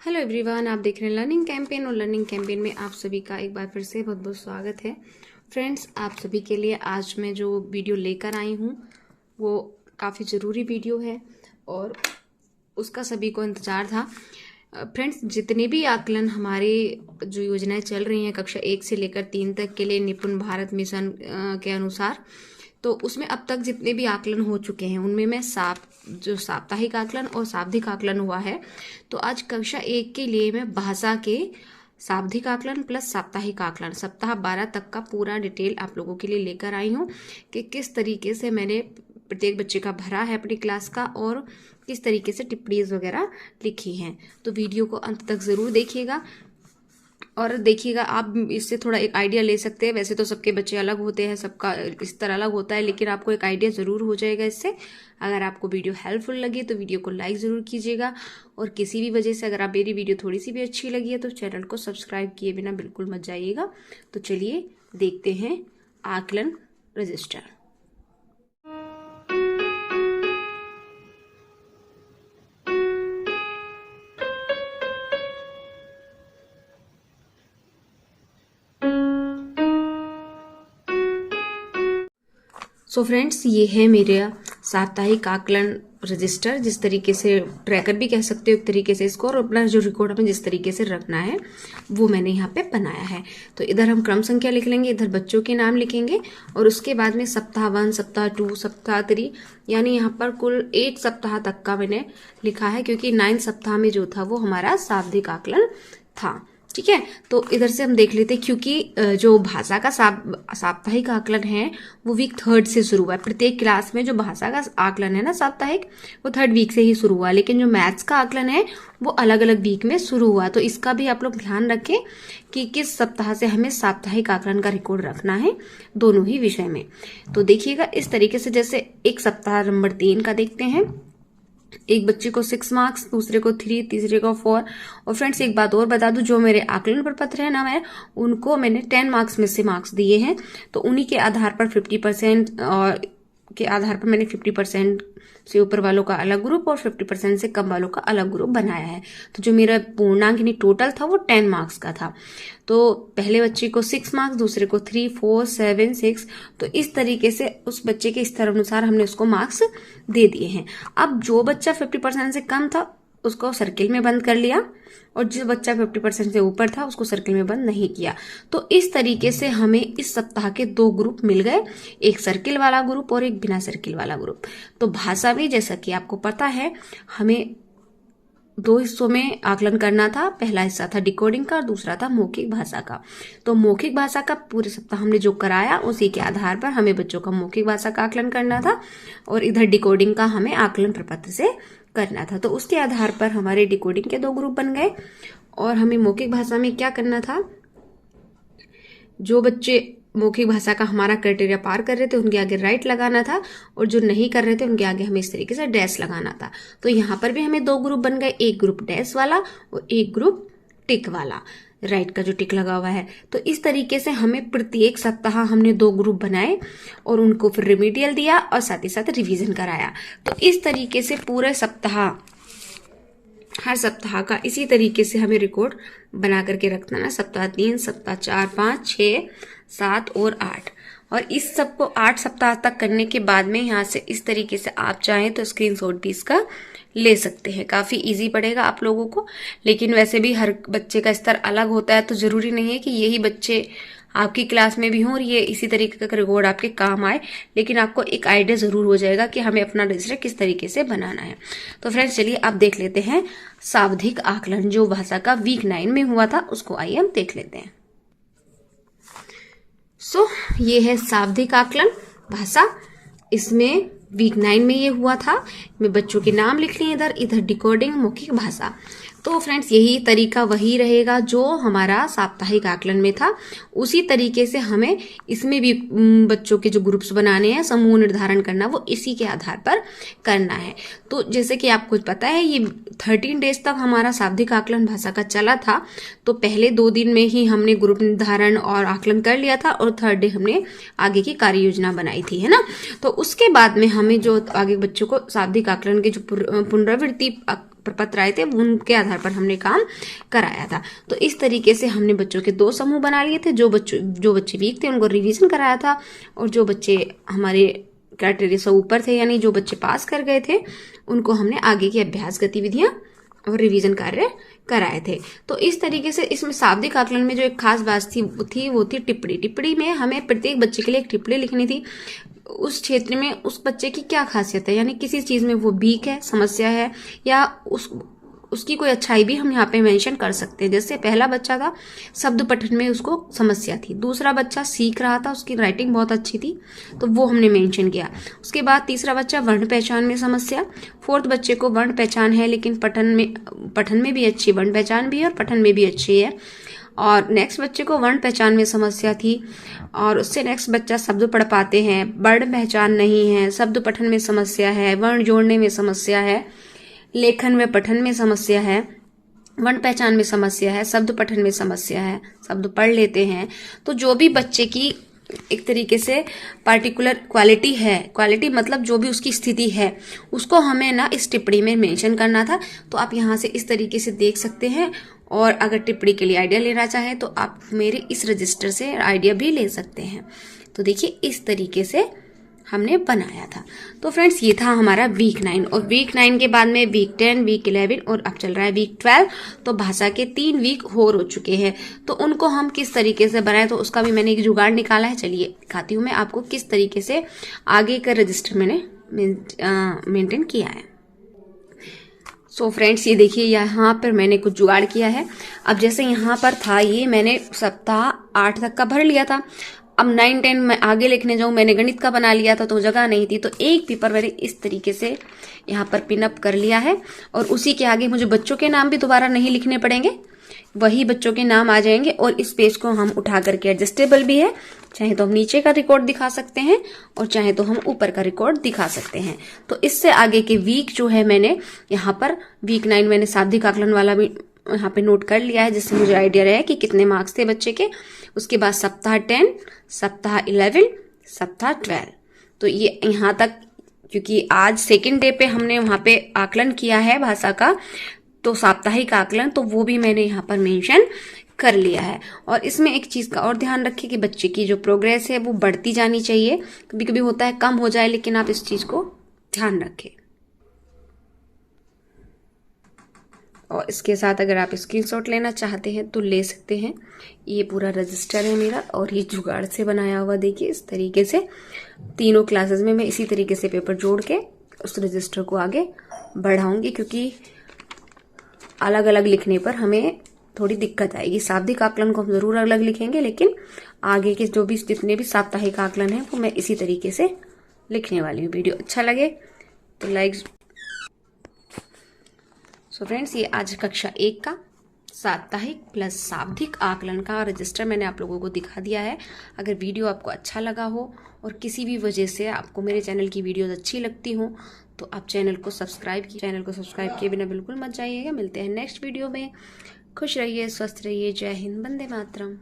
Hello everyone, आप देख रहे हैं लर्निंग कैंपेन और लर्निंग कैंपेन में आप सभी का एक बार फिर से बहुत बहुत स्वागत है। फ्रेंड्स, आप सभी के लिए आज मैं जो वीडियो लेकर आई हूँ वो काफ़ी ज़रूरी वीडियो है और उसका सभी को इंतज़ार था। फ्रेंड्स, जितने भी आकलन हमारे जो योजनाएं चल रही हैं कक्षा 1 से लेकर 3 तक के लिए निपुण भारत मिशन के अनुसार, तो उसमें अब तक जितने भी आकलन हो चुके हैं उनमें मैं जो साप्ताहिक आकलन और शाब्दिक आकलन हुआ है, तो आज कक्षा 1 के लिए मैं भाषा के शाब्दिक आकलन प्लस साप्ताहिक आकलन सप्ताह 12 तक का पूरा डिटेल आप लोगों के लिए लेकर आई हूँ कि किस तरीके से मैंने प्रत्येक बच्चे का भरा है अपनी क्लास का और किस तरीके से टिप्पणीज वगैरह लिखी हैं। तो वीडियो को अंत तक ज़रूर देखिएगा और देखिएगा, आप इससे थोड़ा एक आइडिया ले सकते हैं। वैसे तो सबके बच्चे अलग होते हैं, सबका इस तरह अलग होता है, लेकिन आपको एक आइडिया ज़रूर हो जाएगा इससे। अगर आपको वीडियो हेल्पफुल लगे तो वीडियो को लाइक ज़रूर कीजिएगा और किसी भी वजह से अगर आप मेरी वीडियो थोड़ी सी भी अच्छी लगी है तो चैनल को सब्सक्राइब किए बिना बिल्कुल मत जाइएगा। तो चलिए देखते हैं आकलन रजिस्टर। सो फ्रेंड्स, ये है मेरा साप्ताहिक आकलन रजिस्टर, जिस तरीके से ट्रैकर भी कह सकते हो एक तरीके से इसको, और अपना जो रिकॉर्ड हमें जिस तरीके से रखना है वो मैंने यहाँ पे बनाया है। तो इधर हम क्रम संख्या लिख लेंगे, इधर बच्चों के नाम लिखेंगे और उसके बाद में सप्ताह 1, सप्ताह 2, सप्ताह 3, यानी यहाँ पर कुल 8 सप्ताह तक का मैंने लिखा है, क्योंकि 9 सप्ताह में जो था वो हमारा शाब्दिक आकलन था। ठीक है, तो इधर से हम देख लेते हैं, क्योंकि जो भाषा का साप्ताहिक आकलन है वो वीक 3 से शुरू हुआ है। प्रत्येक क्लास में जो भाषा का आकलन है ना साप्ताहिक, वो 3rd वीक से ही शुरू हुआ, लेकिन जो मैथ्स का आकलन है वो अलग अलग वीक में शुरू हुआ। तो इसका भी आप लोग ध्यान रखें कि किस सप्ताह से हमें साप्ताहिक आकलन का रिकॉर्ड रखना है दोनों ही विषय में। तो देखिएगा इस तरीके से, जैसे एक सप्ताह नंबर 3 का देखते हैं। एक बच्चे को 6 मार्क्स, दूसरे को 3, तीसरे को 4। और फ्रेंड्स, एक बात और बता दूं, जो मेरे आकलन प्रपत्र है ना, मैं उनको मैंने 10 मार्क्स में से मार्क्स दिए हैं, तो उन्हीं के आधार पर 50% और के आधार पर मैंने 50% से ऊपर वालों का अलग ग्रुप और 50% से कम वालों का अलग ग्रुप बनाया है। तो जो मेरा पूर्णांक यानी टोटल था वो 10 मार्क्स का था। तो पहले बच्चे को 6 मार्क्स, दूसरे को 3, 4, 7, 6। तो इस तरीके से उस बच्चे के स्तर अनुसार हमने उसको मार्क्स दे दिए हैं। अब जो बच्चा 50% से कम था उसको सर्किल में बंद कर लिया और जो बच्चा 50% से ऊपर था उसको सर्किल में बंद नहीं किया। तो इस तरीके से हमें इस सप्ताह के 2 ग्रुप मिल गए, एक सर्किल वाला ग्रुप और एक बिना सर्किल वाला ग्रुप। तो भाषा में जैसा कि आपको पता है हमें 2 हिस्सों में आकलन करना था। पहला हिस्सा था डिकोडिंग का और दूसरा था मौखिक भाषा का। तो मौखिक भाषा का पूरे सप्ताह हमने जो कराया उसी के आधार पर हमें बच्चों का मौखिक भाषा का आकलन करना था और इधर डिकोडिंग का हमें आकलन प्रपत्र से करना था। तो उसके आधार पर हमारे डिकोडिंग के 2 ग्रुप बन गए और हमें मौखिक भाषा में क्या करना था, जो बच्चे मौखिक भाषा का हमारा क्राइटेरिया पार कर रहे थे उनके आगे राइट लगाना था और जो नहीं कर रहे थे उनके आगे हमें इस तरीके से डैश लगाना था। तो यहाँ पर भी हमें 2 ग्रुप बन गए, एक ग्रुप डैश वाला और एक ग्रुप टिक वाला, राइट का जो टिक लगा हुआ है। तो इस तरीके से हमें प्रत्येक सप्ताह हमने 2 ग्रुप बनाए और उनको फिर रिमीडियल दिया और साथ ही साथ रिवीजन कराया। तो इस तरीके से पूरे सप्ताह, हर सप्ताह का इसी तरीके से हमें रिकॉर्ड बना करके रखना है। सप्ताह 3, सप्ताह 4, 5, 6, 7 और 8। और इस सबको 8 सप्ताह तक करने के बाद में यहाँ से इस तरीके से आप चाहें तो स्क्रीनशॉट भी इसका ले सकते हैं। काफ़ी इजी पड़ेगा आप लोगों को, लेकिन वैसे भी हर बच्चे का स्तर अलग होता है, तो ज़रूरी नहीं है कि यही बच्चे आपकी क्लास में भी हों और ये इसी तरीके का रिकॉर्ड आपके काम आए, लेकिन आपको एक आइडिया ज़रूर हो जाएगा कि हमें अपना रजिस्टर किस तरीके से बनाना है। तो फ्रेंड्स, चलिए अब देख लेते हैं शाब्दिक आकलन जो भाषा का वीक 9 में हुआ था, उसको आइए हम देख लेते हैं। सो ये है शाब्दिक आकलन भाषा, इसमें वीक 9 में ये हुआ था। मैं बच्चों के नाम लिख लिए इधर डिकोडिंग मौखिक भाषा। तो फ्रेंड्स, यही तरीका वही रहेगा जो हमारा साप्ताहिक आकलन में था, उसी तरीके से हमें इसमें भी बच्चों के जो ग्रुप्स बनाने हैं, समूह निर्धारण करना, वो इसी के आधार पर करना है। तो जैसे कि आपको पता है ये 13 डेज तक हमारा शाब्दिक आकलन भाषा का चला था। तो पहले 2 दिन में ही हमने ग्रुप निर्धारण और आकलन कर लिया था और 3rd डे हमने आगे की कार्य योजना बनाई थी, है ना। तो उसके बाद में हमें जो आगे बच्चों को शाब्दिक आकलन के जो पुनरावृत्ति प्रपत्र आए थे उनके आधार पर हमने काम कराया था। तो इस तरीके से हमने बच्चों के 2 समूह बना लिए थे। जो बच्चे वीक थे उनको रिवीजन कराया था, और जो बच्चे हमारे क्राइटेरिया से ऊपर थे यानी जो बच्चे पास कर गए थे उनको हमने आगे की अभ्यास गतिविधियां और रिवीजन कार्य कराए थे। तो इस तरीके से इसमें शाब्दिक आकलन में जो एक खास बात थी वो थी टिप्पणी। टिप्पणी में हमें प्रत्येक बच्चे के लिए एक टिप्पणी लिखनी थी। उस क्षेत्र में उस बच्चे की क्या खासियत है, यानी किसी चीज में वो वीक है, समस्या है, या उसकी कोई अच्छाई भी हम यहाँ पे मेंशन कर सकते हैं। जैसे पहला बच्चा था, शब्द पठन में उसको समस्या थी। दूसरा बच्चा सीख रहा था, उसकी राइटिंग बहुत अच्छी थी, तो वो हमने मेंशन किया। उसके बाद तीसरा बच्चा वर्ण पहचान में समस्या। फोर्थ बच्चे को वर्ण पहचान है लेकिन पठन में भी अच्छी, वर्ण पहचान भी है और पठन में भी अच्छी है। और नेक्स्ट बच्चे को वर्ण पहचान में समस्या थी, और उससे नेक्स्ट बच्चा शब्द पढ़ पाते हैं, वर्ण पहचान नहीं है, शब्द पठन में समस्या है, वर्ण जोड़ने में समस्या है, लेखन में पठन में समस्या है, वर्ण पहचान में समस्या है, शब्द पठन में समस्या है, शब्द पढ़ लेते हैं। तो जो भी बच्चे की एक तरीके से पार्टिकुलर क्वालिटी है, क्वालिटी मतलब जो भी उसकी स्थिति है, उसको हमें ना इस टिप्पणी में मेंशन करना था। तो आप यहाँ से इस तरीके से देख सकते हैं, और अगर टिप्पणी के लिए आइडिया लेना चाहें तो आप मेरे इस रजिस्टर से आइडिया भी ले सकते हैं। तो देखिए इस तरीके से हमने बनाया था। तो फ्रेंड्स ये था हमारा वीक 9, और वीक 9 के बाद में वीक 10, वीक 11 और अब चल रहा है वीक 12। तो भाषा के 3 वीक हो चुके हैं, तो उनको हम किस तरीके से बनाए, तो उसका भी मैंने एक जुगाड़ निकाला है। चलिए दिखाती हूँ मैं आपको किस तरीके से आगे का रजिस्टर मैंने मेंटेन किया है। सो फ्रेंड्स ये देखिए यहाँ पर मैंने कुछ जुगाड़ किया है। अब जैसे यहाँ पर था, ये मैंने सप्ताह 8 तक का भर लिया था। अब 9, 10 मैं आगे लिखने जाऊं, मैंने गणित का बना लिया था तो जगह नहीं थी, तो एक पेपर मैंने इस तरीके से यहाँ पर पिनअप कर लिया है। और उसी के आगे मुझे बच्चों के नाम भी दोबारा नहीं लिखने पड़ेंगे, वही बच्चों के नाम आ जाएंगे। और इस पेज को हम उठा करके एडजस्टेबल भी है, चाहे तो हम नीचे का रिकॉर्ड दिखा सकते हैं और चाहे तो हम ऊपर का रिकॉर्ड दिखा सकते हैं। तो इससे आगे के वीक जो है मैंने यहाँ पर वीक 9 मैंने शाब्दिक आकलन वाला भी यहाँ पे नोट कर लिया है, जिससे मुझे आइडिया रहे कि कितने मार्क्स थे बच्चे के। उसके बाद सप्ताह 10, सप्ताह 11, सप्ताह 12। तो ये यहाँ तक, क्योंकि आज सेकेंड डे पे हमने वहां पे आकलन किया है भाषा का, तो साप्ताहिक आकलन, तो वो भी मैंने यहाँ पर मेंशन कर लिया है। और इसमें एक चीज का और ध्यान रखिए कि बच्चे की जो प्रोग्रेस है वो बढ़ती जानी चाहिए। कभी कभी होता है कम हो जाए, लेकिन आप इस चीज को ध्यान रखें। और इसके साथ अगर आप स्क्रीनशॉट लेना चाहते हैं तो ले सकते हैं। ये पूरा रजिस्टर है मेरा, और ये जुगाड़ से बनाया हुआ, देखिए इस तरीके से तीनों क्लासेस में मैं इसी तरीके से पेपर जोड़ के उस रजिस्टर को आगे बढ़ाऊंगी, क्योंकि अलग अलग लिखने पर हमें थोड़ी दिक्कत आएगी। शाब्दिक आकलन को हम जरूर अलग लिखेंगे, लेकिन आगे के जो भी जितने भी साप्ताहिक आकलन है वो मैं इसी तरीके से लिखने वाली हूँ। वीडियो अच्छा लगे तो लाइक। सो फ्रेंड्स ये आज कक्षा 1 का साप्ताहिक प्लस शाब्दिक आकलन का रजिस्टर मैंने आप लोगों को दिखा दिया है। अगर वीडियो आपको अच्छा लगा हो और किसी भी वजह से आपको मेरे चैनल की वीडियोस अच्छी लगती हो तो आप चैनल को सब्सक्राइब किए बिना बिल्कुल मत जाइएगा। मिलते हैं नेक्स्ट वीडियो में। खुश रहिए, स्वस्थ रहिए। जय हिंद, वंदे मातरम।